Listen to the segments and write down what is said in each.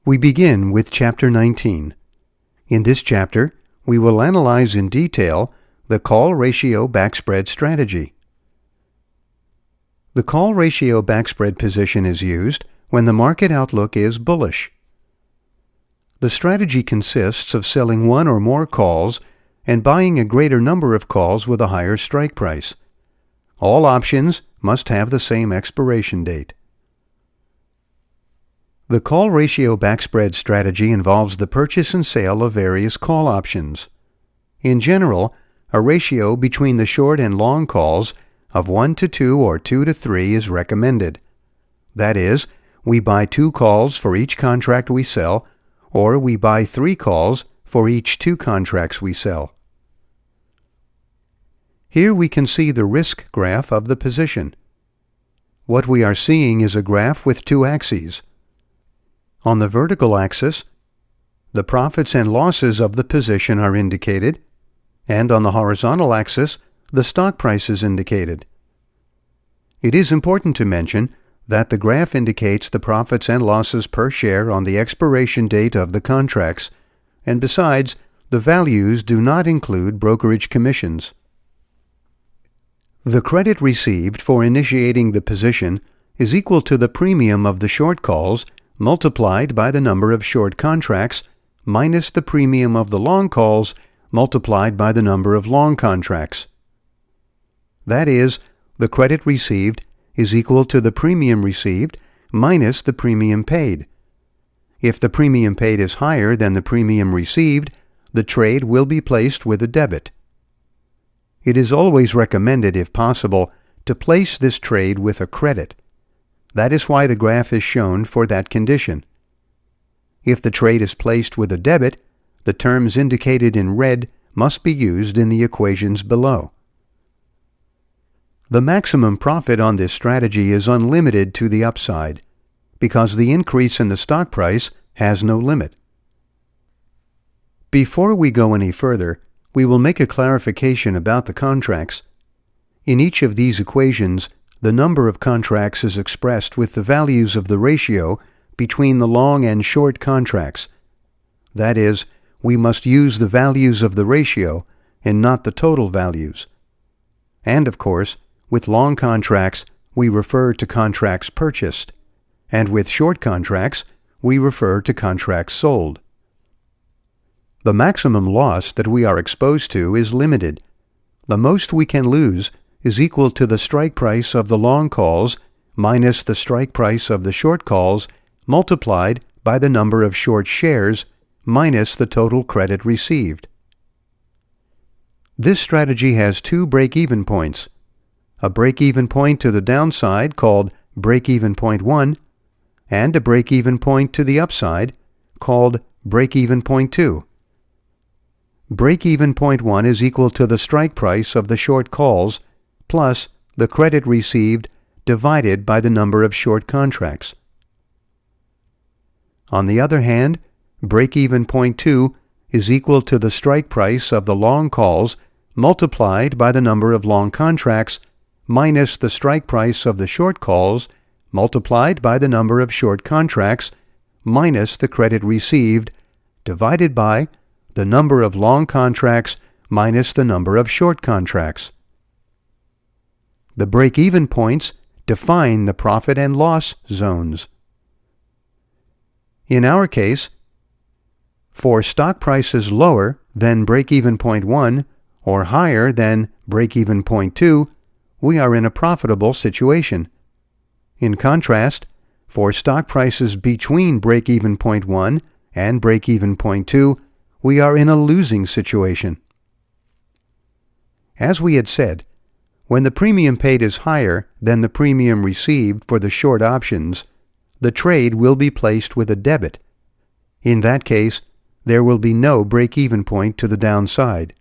We begin with Chapter 19. In this chapter, we will analyze in detail the Call Ratio Backspread strategy. The Call Ratio Backspread position is used when the market outlook is bullish. The strategy consists of selling one or more calls and buying a greater number of calls with a higher strike price. All options must have the same expiration date. The Call Ratio Backspread strategy involves the purchase and sale of various call options. In general, a ratio between the short and long calls of 1 to 2 or 2 to 3 is recommended. That is, we buy 2 calls for each contract we sell, or we buy 3 calls for each 2 contracts we sell. Here we can see the risk graph of the position. What we are seeing is a graph with 2 axes. On the vertical axis, the profits and losses of the position are indicated, and on the horizontal axis, the stock price is indicated. It is important to mention that the graph indicates the profits and losses per share on the expiration date of the contracts, and besides, the values do not include brokerage commissions. The credit received for initiating the position is equal to the premium of the short calls multiplied by the number of short contracts minus the premium of the long calls multiplied by the number of long contracts. That is, the credit received is equal to the premium received minus the premium paid. If the premium paid is higher than the premium received, the trade will be placed with a debit. It is always recommended, if possible, to place this trade with a credit. That is why the graph is shown for that condition. If the trade is placed with a debit, the terms indicated in red must be used in the equations below. The maximum profit on this strategy is unlimited to the upside, because the increase in the stock price has no limit. Before we go any further, we will make a clarification about the contracts. In each of these equations, the number of contracts is expressed with the values of the ratio between the long and short contracts. That is, we must use the values of the ratio and not the total values. And of course, with long contracts, we refer to contracts purchased, and with short contracts, we refer to contracts sold. The maximum loss that we are exposed to is limited. The most we can lose is equal to the strike price of the long calls minus the strike price of the short calls multiplied by the number of short shares minus the total credit received. This strategy has 2 break-even points. A break-even point to the downside called break-even point 1, and a break-even point to the upside called break-even point 2. Break-even point 1 is equal to the strike price of the short calls plus the credit received divided by the number of short contracts. On the other hand, break-even point 2 is equal to the strike price of the long calls multiplied by the number of long contracts minus the strike price of the short calls multiplied by the number of short contracts minus the credit received divided by the number of long contracts minus the number of short contracts. The break-even points define the profit and loss zones. In our case, for stock prices lower than break-even point 1 or higher than break-even point 2, we are in a profitable situation. In contrast, for stock prices between break-even point 1 and break-even point 2, we are in a losing situation. As we had said, when the premium paid is higher than the premium received for the short options, the trade will be placed with a debit. In that case, there will be no break-even point to the downside.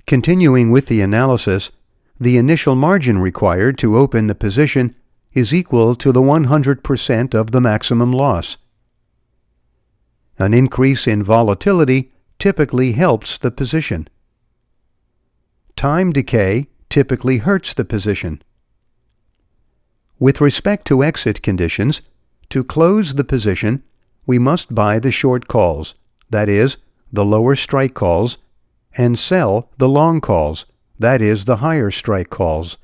Continuing with the analysis, the initial margin required to open the position is equal to the 100% of the maximum loss. An increase in volatility typically helps the position. Time decay typically hurts the position. With respect to exit conditions, To close the position, we must buy the short calls, that is, the lower strike calls, and sell the long calls, that is, the higher strike calls.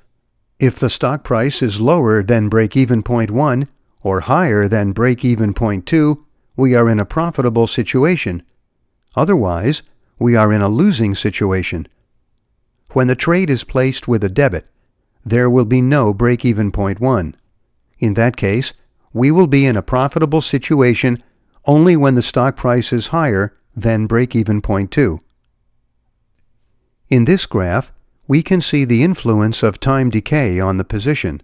If the stock price is lower than break-even point 1 or higher than break-even point 2, we are in a profitable situation. Otherwise, we are in a losing situation. When the trade is placed with a debit, there will be no break-even point 1. In that case, we will be in a profitable situation only when the stock price is higher than break-even point 2. In this graph, we can see the influence of time decay on the position.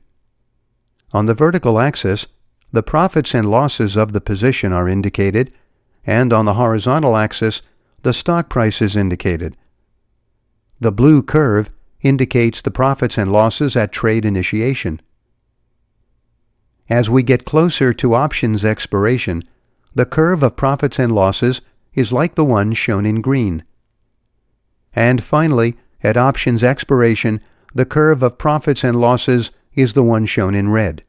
On the vertical axis, the profits and losses of the position are indicated, and on the horizontal axis, the stock price is indicated. The blue curve indicates the profits and losses at trade initiation. As we get closer to options expiration, the curve of profits and losses is like the one shown in green. And finally, at options expiration, the curve of profits and losses is the one shown in red.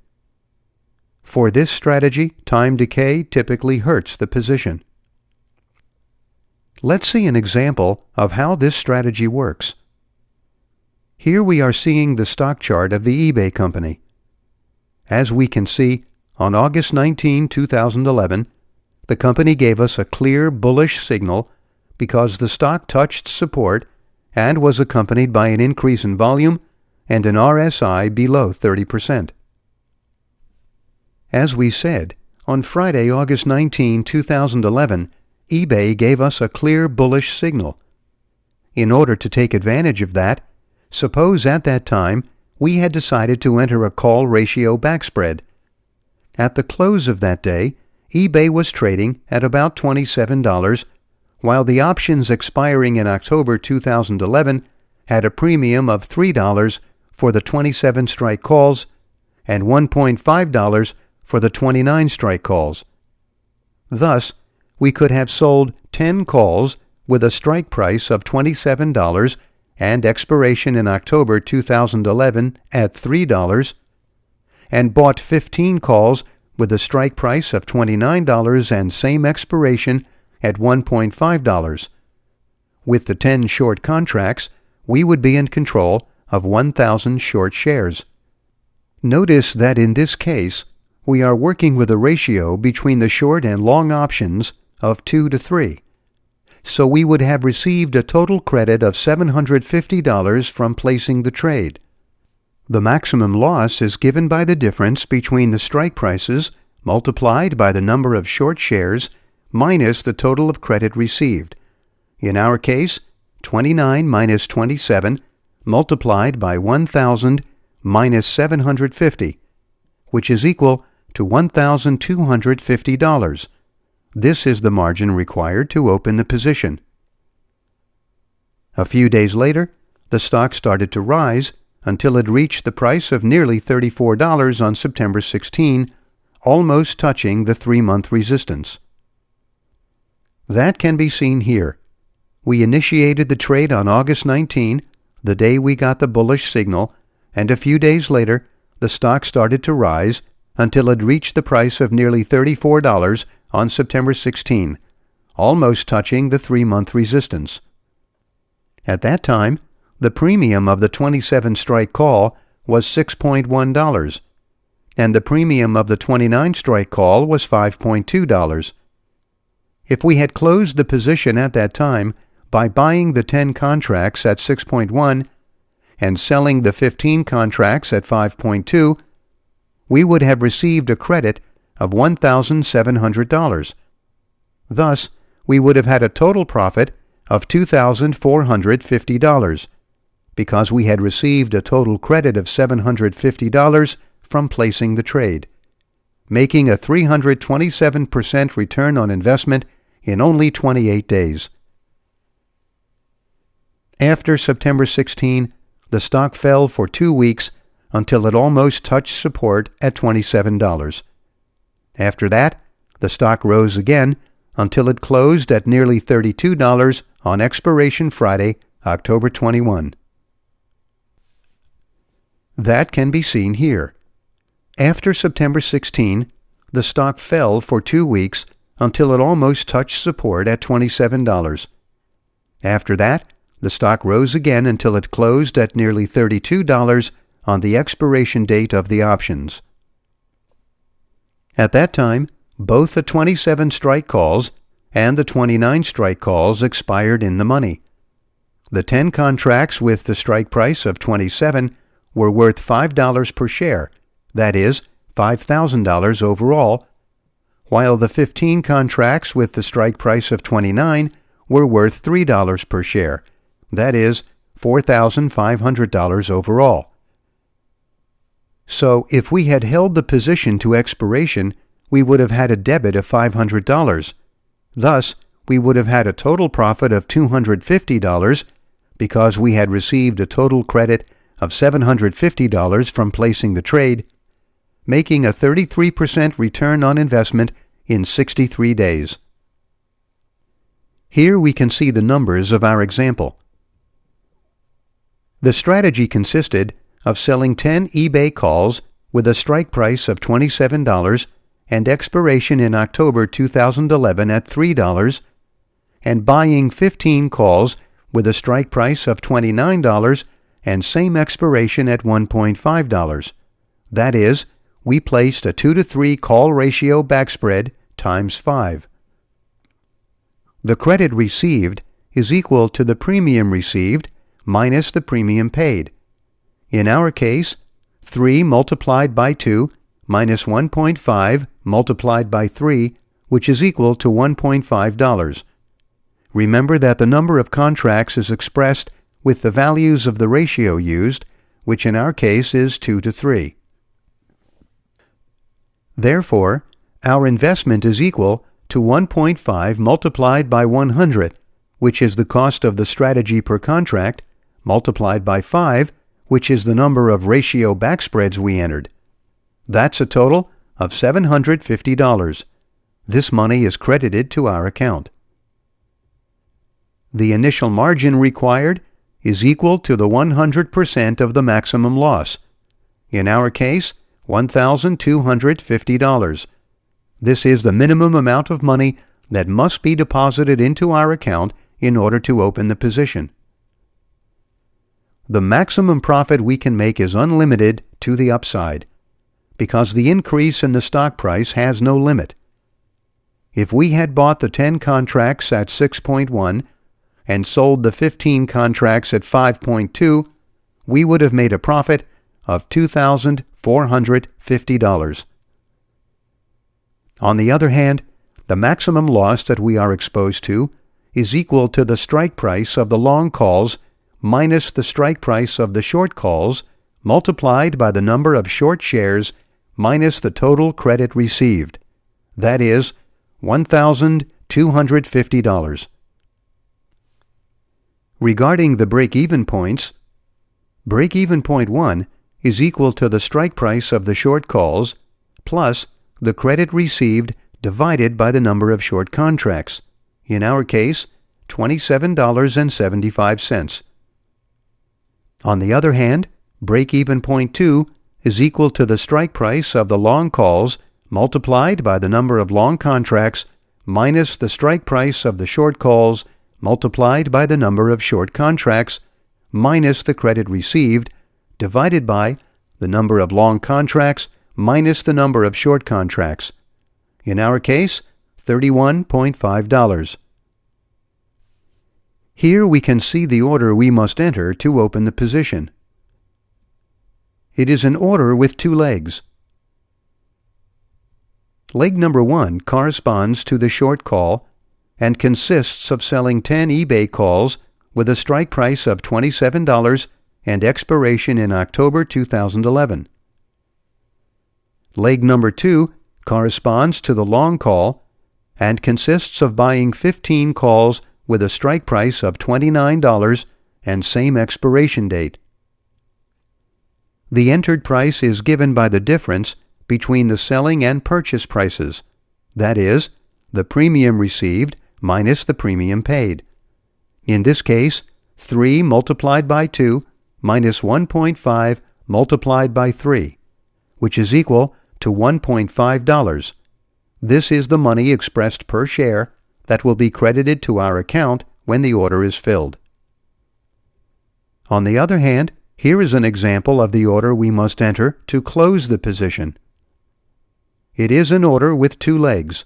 For this strategy, time decay typically hurts the position. Let's see an example of how this strategy works. Here we are seeing the stock chart of the eBay company. As we can see, on August 19, 2011, the company gave us a clear bullish signal because the stock touched support and was accompanied by an increase in volume and an RSI below 30%. As we said, on Friday, August 19, 2011, eBay gave us a clear bullish signal. In order to take advantage of that, suppose at that time we had decided to enter a call ratio backspread. At the close of that day, eBay was trading at about $27, while the options expiring in October 2011 had a premium of $3 for the 27 strike calls and $1.5 for the 29 strike calls. Thus, we could have sold 10 calls with a strike price of $27 and expiration in October 2011 at $3, and bought 15 calls with a strike price of $29 and same expiration at $1.5. With the 10 short contracts, we would be in control of 1,000 short shares. Notice that in this case, we are working with a ratio between the short and long options of 2 to 3. So we would have received a total credit of $750 from placing the trade. The maximum loss is given by the difference between the strike prices multiplied by the number of short shares minus the total of credit received. In our case, 29 minus 27 multiplied by 1,000 minus 750, which is equal to $1,250. This is the margin required to open the position. A few days later, the stock started to rise until it reached the price of nearly $34 on September 16, almost touching the 3-month resistance. That can be seen here. We initiated the trade on August 19, the day we got the bullish signal, and a few days later, the stock started to rise until it reached the price of nearly $34 on September 16, almost touching the 3-month resistance. At that time, the premium of the 27 strike call was $6.1, and the premium of the 29 strike call was $5.2. If we had closed the position at that time by buying the 10 contracts at 6.1 and selling the 15 contracts at 5.2, we would have received a credit of $1,700. Thus, we would have had a total profit of $2,450 because we had received a total credit of $750 from placing the trade, making a 327% return on investment in only 28 days. After September 16, the stock fell for 2 weeks until it almost touched support at $27. After that, the stock rose again until it closed at nearly $32 on expiration Friday, October 21. That can be seen here. After September 16, the stock fell for 2 weeks until it almost touched support at $27. After that, the stock rose again until it closed at nearly $32 on the expiration date of the options. At that time, both the 27 strike calls and the 29 strike calls expired in the money. The 10 contracts with the strike price of 27 were worth $5 per share, that is, $5,000 overall, while the 15 contracts with the strike price of 29 were worth $3 per share, that is, $4,500 overall. So, if we had held the position to expiration, we would have had a debit of $500. Thus, we would have had a total profit of $250 because we had received a total credit of $750 from placing the trade, making a 33% return on investment in 63 days. Here we can see the numbers of our example. The strategy consisted of selling 10 eBay calls with a strike price of $27 and expiration in October 2011 at $3, and buying 15 calls with a strike price of $29 and same expiration at $1.5. That is, we placed a 2-to-3 call ratio backspread times 5. The credit received is equal to the premium received minus the premium paid. In our case, 3 multiplied by 2 minus 1.5 multiplied by 3, which is equal to $1.5. Remember that the number of contracts is expressed with the values of the ratio used, which in our case is 2-to-3. Therefore, our investment is equal to 1.5 multiplied by 100, which is the cost of the strategy per contract, multiplied by 5, which is the number of ratio backspreads we entered. That's a total of $750. This money is credited to our account. The initial margin required is equal to the 100% of the maximum loss. In our case, $1,250. This is the minimum amount of money that must be deposited into our account in order to open the position. The maximum profit we can make is unlimited to the upside, because the increase in the stock price has no limit. If we had bought the 10 contracts at 6.1 and sold the 15 contracts at 5.2, we would have made a profit of $2,450. On the other hand, the maximum loss that we are exposed to is equal to the strike price of the long calls minus the strike price of the short calls multiplied by the number of short shares minus the total credit received. That is $1,250. Regarding the break-even points, break-even point 1 is equal to the strike price of the short calls plus the credit received divided by the number of short contracts, in our case, $27.75. On the other hand, break-even point 2 is equal to the strike price of the long calls multiplied by the number of long contracts minus the strike price of the short calls multiplied by the number of short contracts minus the credit received divided by the number of long contracts minus the number of short contracts. In our case, $31.5. Here we can see the order we must enter to open the position. It is an order with 2 legs. Leg number 1 corresponds to the short call and consists of selling 10 eBay calls with a strike price of $27 and expiration in October 2011. Leg number 2 corresponds to the long call and consists of buying 15 calls with a strike price of $29 and same expiration date. The entered price is given by the difference between the selling and purchase prices, that is, the premium received minus the premium paid. In this case, 3 multiplied by 2 minus 1.5 multiplied by 3, which is equal to $1.5, This is the money expressed per share that will be credited to our account when the order is filled. On the other hand, here is an example of the order we must enter to close the position. It is an order with two legs.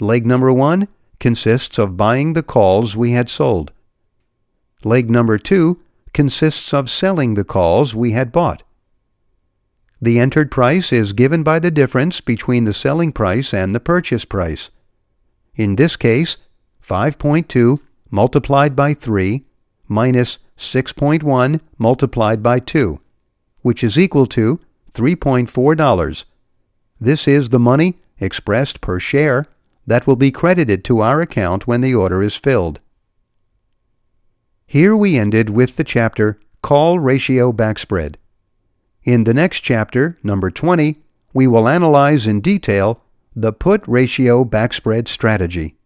Leg number 1 consists of buying the calls we had sold. Leg number 2 consists of selling the calls we had bought. The entered price is given by the difference between the selling price and the purchase price. In this case, 5.2 multiplied by 3 minus 6.1 multiplied by 2, which is equal to $3.4. This is the money expressed per share that will be credited to our account when the order is filled. Here we ended with the chapter Call Ratio Backspread. In the next chapter, number 20, we will analyze in detail the Put Ratio Backspread strategy.